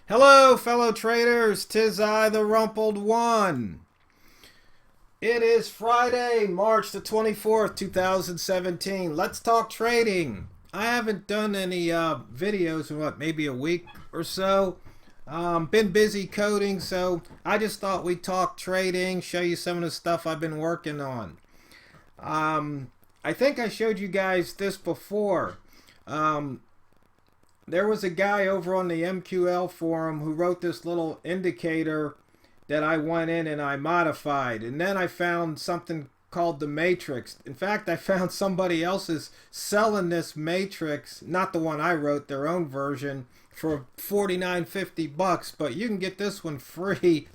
Hello, fellow traders. 'Tis I, the Rumpled One. It is Friday, March the 24th, 2017. Let's talk trading. I haven't done any videos in maybe a week or so. Been busy coding, so I just thought we'd talk trading, show you some of the stuff I've been working on. I think I showed you guys this before. Um, there was a guy over on the MQL forum who wrote this little indicator that I went in and I modified. And then I found something called the matrix. In fact, I found somebody else's selling this matrix, not the one I wrote, their own version, for $49.50. But you can get this one free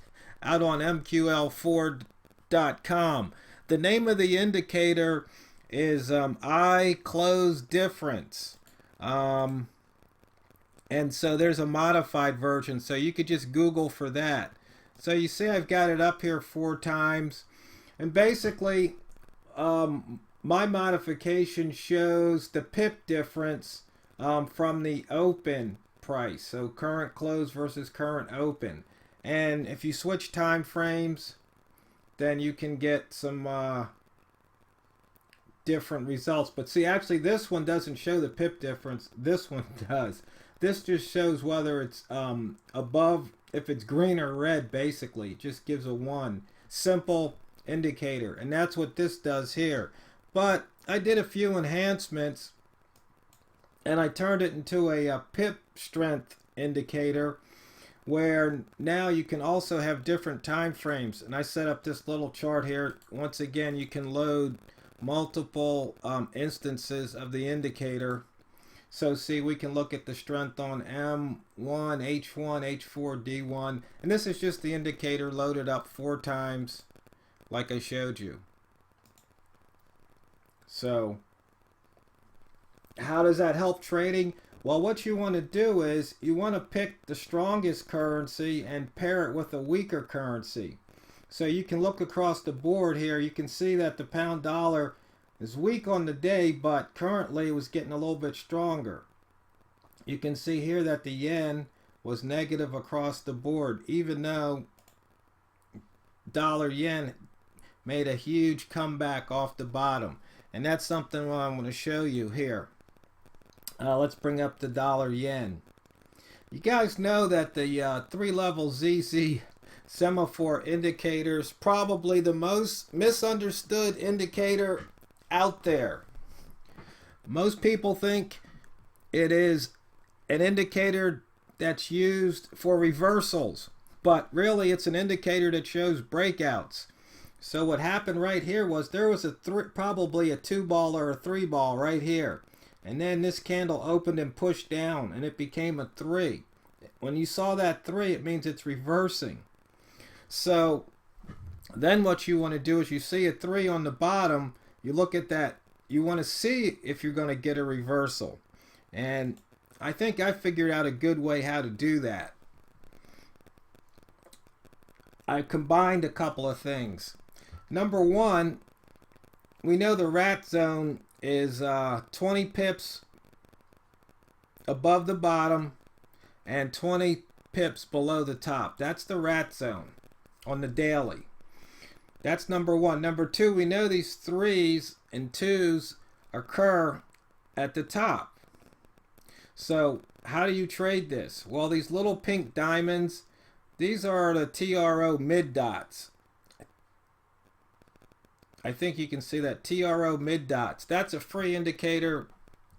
out on MQL4.com. The name of the indicator is I close difference. And so there's a modified version, so you could just Google for that. So you see I've got it up here 4 times. And basically, my modification shows the pip difference from the open price. So current close versus current open. And if you switch time frames, then you can get some different results. But see, actually this one doesn't show the pip difference. This one does. This just shows whether it's above, if it's green or red, basically. It just gives a 1. Simple indicator. And that's what this does here. But I did a few enhancements, and I turned it into a pip strength indicator, where now you can also have different time frames. And I set up this little chart here. Once again, you can load multiple instances of the indicator. So see, we can look at the strength on M1, H1, H4, D1. And this is just the indicator loaded up 4 times like I showed you. So how does that help trading? Well, what you want to do is you want to pick the strongest currency and pair it with a weaker currency. So you can look across the board here. You can see that the pound dollar is weak on the day, but currently it was getting a little bit stronger. You can see here that the yen was negative across the board, even though dollar yen made a huge comeback off the bottom. And that's something I'm going to show you here. Let's bring up the dollar yen. You guys know that the 3-level ZZ semaphore indicator is probably the most misunderstood indicator out there. Most people think it is an indicator that's used for reversals, but really it's an indicator that shows breakouts. So what happened right here was there was probably a 2-ball or a 3-ball right here, and then this candle opened and pushed down and it became a 3. When you saw that 3, it means it's reversing. So then what you want to do is you see a 3 on the bottom. You look at that, you want to see if you're going to get a reversal. And I think I figured out a good way how to do that. I combined a couple of things. Number one, we know the rat zone is 20 pips above the bottom and 20 pips below the top. That's the rat zone on the daily. That's number one. Number two, we know these 3s and 2s occur at the top. So how do you trade this? Well, these little pink diamonds, these are the TRO mid dots. I think you can see that TRO mid dots. That's a free indicator,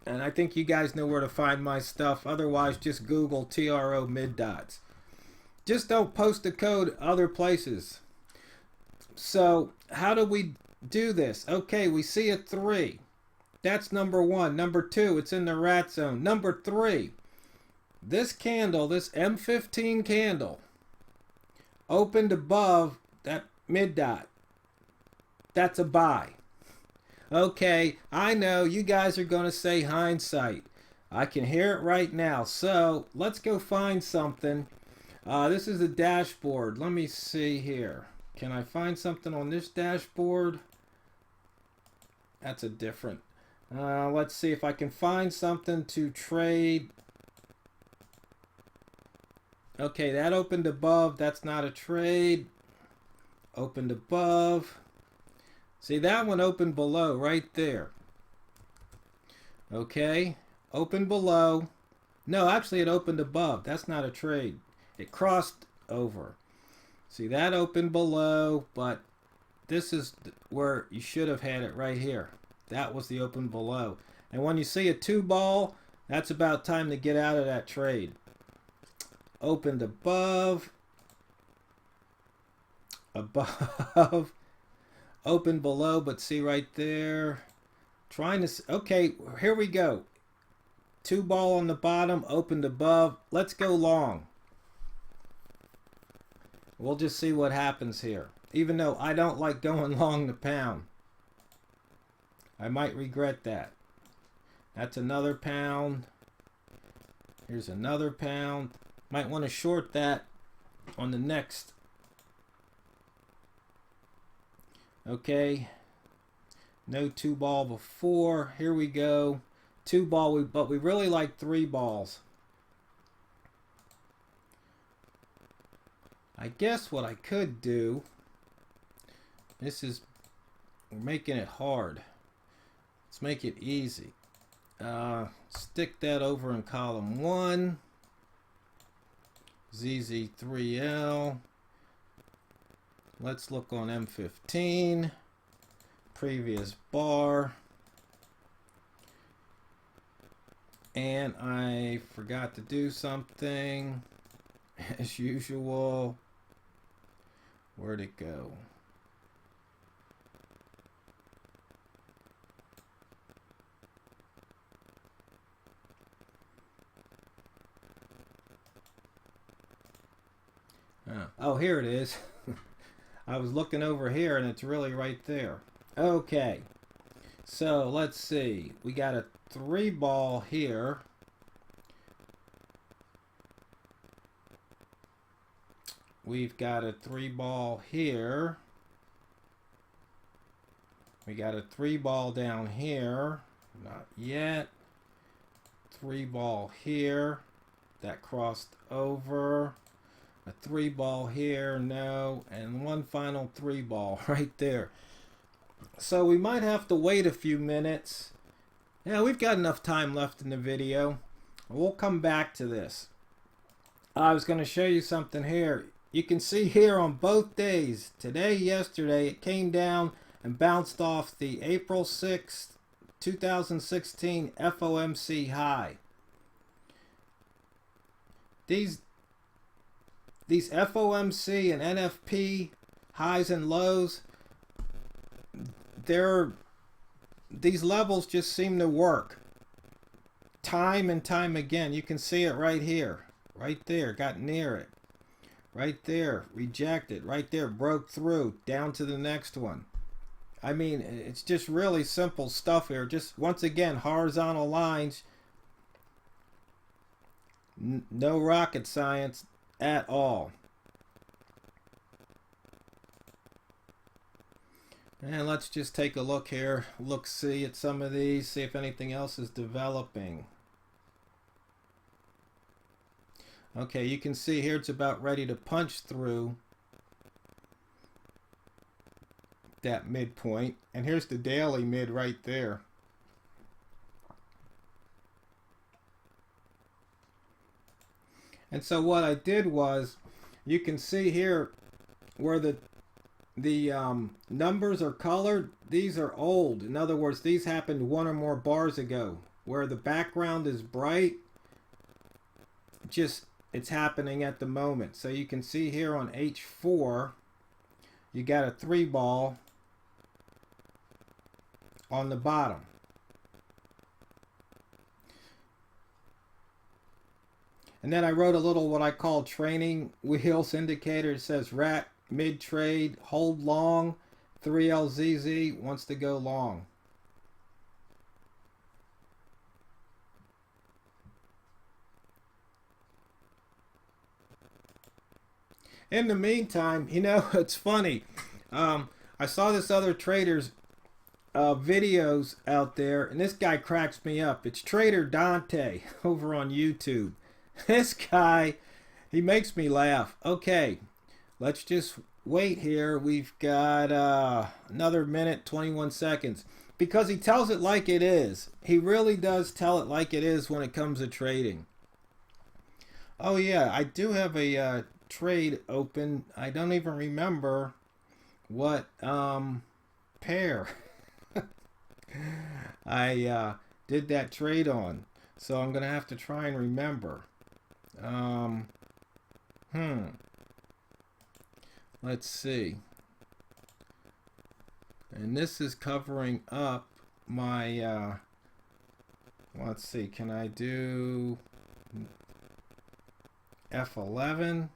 and I think you guys know where to find my stuff. Otherwise, just Google TRO mid dots. Just don't post the code other places. So how do we do this? Okay, we see a 3. That's number one. Number two, it's in the rat zone. Number 3, this candle, this M15 candle, opened above that mid dot. That's a buy. Okay, I know you guys are going to say hindsight. I can hear it right now. So let's go find something. This is the dashboard. Let me see here. Can I find something on this dashboard? That's a different. Let's see if I can find something to trade Okay, that opened above. That's not a trade. Opened above. See, that one opened below right there. Okay, opened below. No, actually it opened above. That's not a trade. It crossed over. See, that opened below, but this is where you should have had it right here. That was the open below. And when you see a 2-ball, that's about time to get out of that trade. Opened above. Above. Opened below, but see right there. Trying to... Okay, here we go. 2-ball on the bottom, opened above. Let's go long. We'll just see what happens here. Even though I don't like going long the pound. I might regret that. That's another pound. Here's another pound. Might want to short that on the next. Okay. No 2-ball before. Here we go. 2-ball, but we really like 3 balls. I guess what I could do, this is, we're making it hard. Let's make it easy. Stick that over in column 1. ZZ3L. Let's look on M15. Previous bar. And I forgot to do something. As usual. Where'd it go? Oh, here it is. I was looking over here and it's really right there. Okay. So let's see. We got a 3-ball here. We've got a 3-ball here. We got a 3-ball down here. Not yet. 3-ball here. That crossed over. A 3-ball here, no, and one final 3-ball right there. So we might have to wait a few minutes. Yeah, we've got enough time left in the video. We'll come back to this. I was going to show you something here. You can see here on both days, today, yesterday, it came down and bounced off the April 6th, 2016 FOMC high. These FOMC and NFP highs and lows, these levels just seem to work time and time again. You can see it right here, right there, got near it, right there, rejected, right there, broke through, down to the next one. I mean, it's just really simple stuff here. Just once again, horizontal lines, no rocket science at all. And let's just take a look here, see at some of these, see if anything else is developing. Okay, you can see here it's about ready to punch through that midpoint, and here's the daily mid right there. And so what I did was, you can see here where the numbers are colored. These are old. In other words, these happened 1 or more bars ago. Where the background is bright, just it's happening at the moment. So you can see here on H4, you got a 3-ball on the bottom. And then I wrote a little what I call training wheels indicator. It says rat mid trade, hold long, 3LZZ wants to go long. In the meantime, you know, it's funny. I saw this other trader's videos out there, and this guy cracks me up. It's Trader Dante over on YouTube. This guy He makes me laugh. Okay, let's just wait here. We've got another minute, 21 seconds. Because he tells it like it is. He really does tell it like it is when it comes to trading. Oh yeah, I do have a trade open. I don't even remember what pair I did that trade on. So I'm going to have to try and remember. Let's see. And this is covering up my, let's see, can I do F11?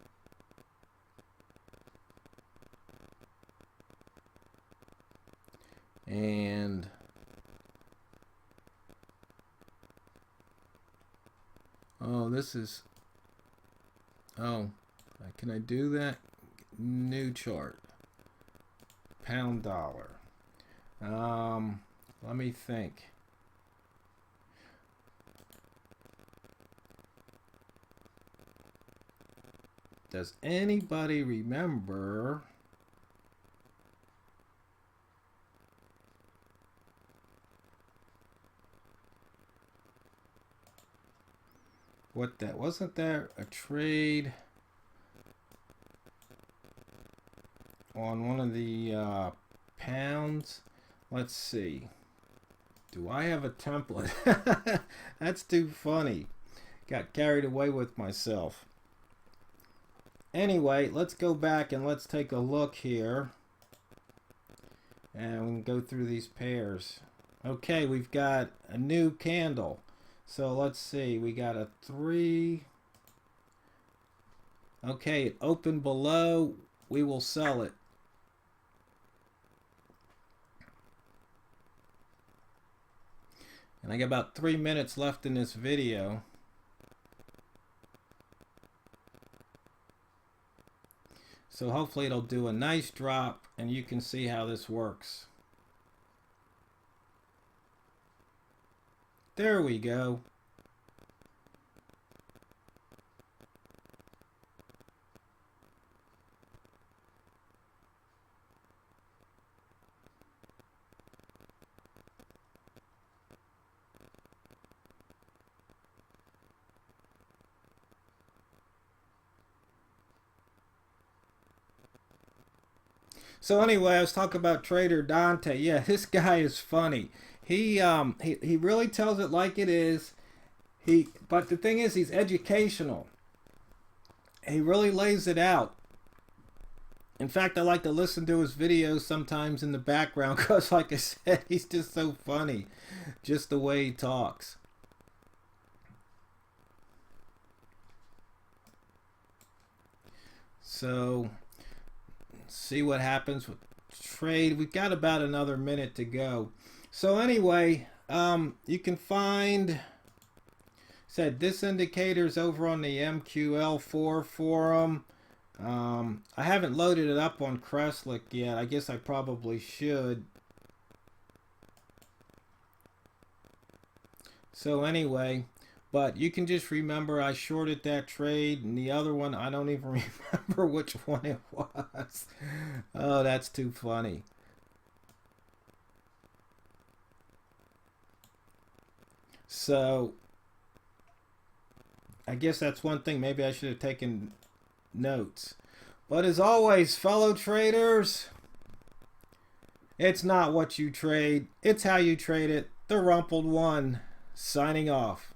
And oh, this is, oh, can I do that? New chart. Pound dollar. Let me think. Does anybody remember what that, wasn't there a trade on one of the pounds? Let's see. Do I have a template? That's too funny. Got carried away with myself. Anyway, let's go back and let's take a look here. And we can go through these pairs. Okay, we've got a new candle. So let's see. We got a 3. Okay, it opened below. We will sell it. And I got about 3 minutes left in this video. So hopefully it'll do a nice drop and you can see how this works. There we go. So anyway, I was talking about Trader Dante. Yeah, this guy is funny. He really tells it like it is. But the thing is, he's educational. He really lays it out. In fact, I like to listen to his videos sometimes in the background because, like I said, he's just so funny, just the way he talks. So, see what happens with trade. We've got about another minute to go. So anyway, you can find, said this indicator's over on the MQL4 forum. I haven't loaded it up on Crestlick yet. I guess I probably should. So anyway, but you can just remember I shorted that trade, and the other one, I don't even remember which one it was. Oh, that's too funny. So, I guess that's one thing. Maybe I should have taken notes. But as always, fellow traders, it's not what you trade, it's how you trade it. TheRumpledOne signing off.